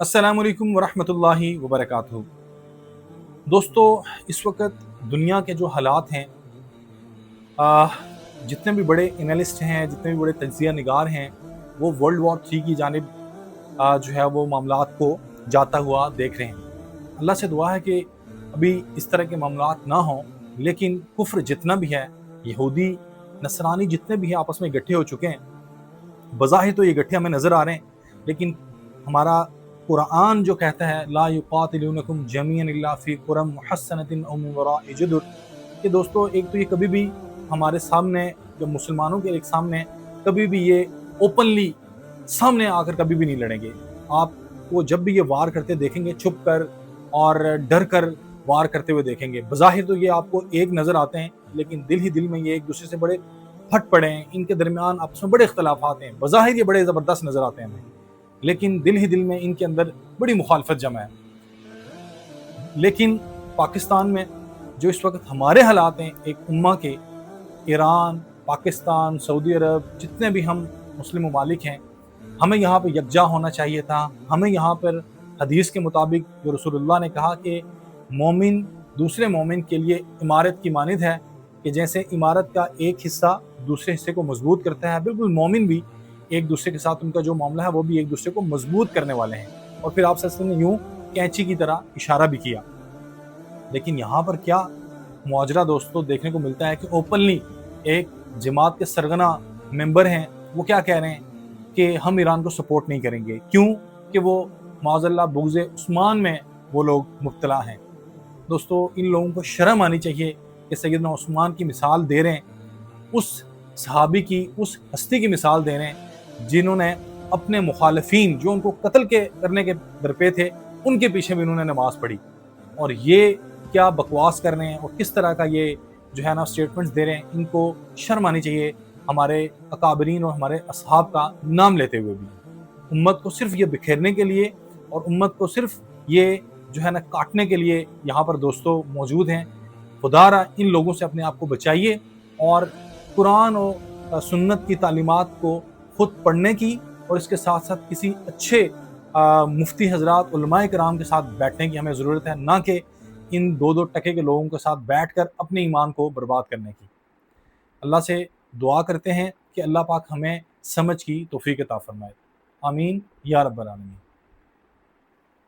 अस्सलाम वालेकुम वरहमतुल्लाहि वबरकातुहू। दोस्तों, इस वक्त दुनिया के जो हालात हैं, आ, जितने भी बड़े एनालिस्ट हैं, जितने भी बड़े तज्ज़िया निगार हैं, वो वर्ल्ड वॉर 3 की जानिब जो है वो मामलात को जाता हुआ देख रहे हैं। अल्लाह से दुआ है कि अभी इस तरह के मामलात ना हों, लेकिन कुफ्र जितना भी है, यहूदी नसरानी जितने भी हैं आपस में इकट्ठे हो चुके हैं। बज़ाहिर तो ये इकट्ठे हमें नज़र आ रहे हैं, लेकिन हमारा कुरान जो कहता है ला युक़ातिलूनकुम जमीअन इल्ला फ़ी क़ुरम मुहस्सनतिन अव मिन वराइ जुदुर, कि दोस्तों एक तो ये कभी भी हमारे सामने, जब मुसलमानों के एक सामने कभी भी ये ओपनली सामने आकर कभी भी नहीं लड़ेंगे। आपको जब भी ये वार करते देखेंगे छुप कर और डर कर वार करते हुए देखेंगे। बज़ाहिर तो ये आपको एक नज़र आते हैं, लेकिन दिल ही दिल में ये एक दूसरे से बड़े फट पड़े हैं, इनके दरमियान आपस में बड़े इख्तलाफात हैं। बज़ाहिर ये बड़े ज़बरदस्त नज़र आते हैं हमें, लेकिन दिल ही दिल में इनके अंदर बड़ी मुखालफत जमा है। लेकिन पाकिस्तान में जो इस वक्त हमारे हालात हैं, एक उम्मा के, ईरान, पाकिस्तान, सऊदी अरब, जितने भी हम मुस्लिम ममालिक हैं, हमें यहाँ पर यकजा होना चाहिए था। हमें यहाँ पर हदीस के मुताबिक जो रसूलुल्लाह ने कहा कि मोमिन दूसरे मोमिन के लिए इमारत की मानिद है, कि जैसे इमारत का एक हिस्सा दूसरे हिस्से को मजबूत करता है, बिल्कुल मोमिन भी एक दूसरे के साथ उनका जो मामला है वो भी एक दूसरे को मजबूत करने वाले हैं। और फिर आप सल्लल्लाहु अलैहि वसल्लम ने यूं कैंची की तरह इशारा भी किया। लेकिन यहाँ पर क्या मुआजरा दोस्तों देखने को मिलता है कि ओपनली एक जमात के सरगना मेंबर हैं, वो क्या कह रहे हैं कि हम ईरान को सपोर्ट नहीं करेंगे। क्यों? कि वो माज़ल्लाह बुग़्ज़ उस्मान में वो लोग मुब्तला हैं। दोस्तों, इन लोगों को शर्म आनी चाहिए कि सैयदना उस्मान की मिसाल दे रहे हैं, उस सहाबी की, उस हस्ती की मिसाल दे रहे हैं जिन्होंने अपने मुखालिफिन जो उनको कत्ल करने के दरपे थे, उनके पीछे भी उन्होंने नमाज पढ़ी। और ये क्या बकवास कर रहे हैं और किस तरह का ये जो है ना स्टेटमेंट्स दे रहे हैं, इनको शर्म आनी चाहिए हमारे अकाबरीन और हमारे असहाब का नाम लेते हुए भी। उम्मत को सिर्फ ये बिखेरने के लिए और उम्मत को सिर्फ ये जो है ना काटने के लिए यहाँ पर दोस्तों मौजूद हैं। खुदारा इन लोगों से अपने आप को बचाइए और कुरान और सुन्नत की तालीमात को खुद पढ़ने की, और इसके साथ साथ किसी अच्छे मुफ्ती हजरात उलमाए कराम के साथ बैठने की हमें ज़रूरत है, ना कि इन दो दो टके के लोगों के साथ बैठकर अपने ईमान को बर्बाद करने की। अल्लाह से दुआ करते हैं कि अल्लाह पाक हमें समझ की तौफीक अता फरमाए। आमीन या रब्बल आलमीन।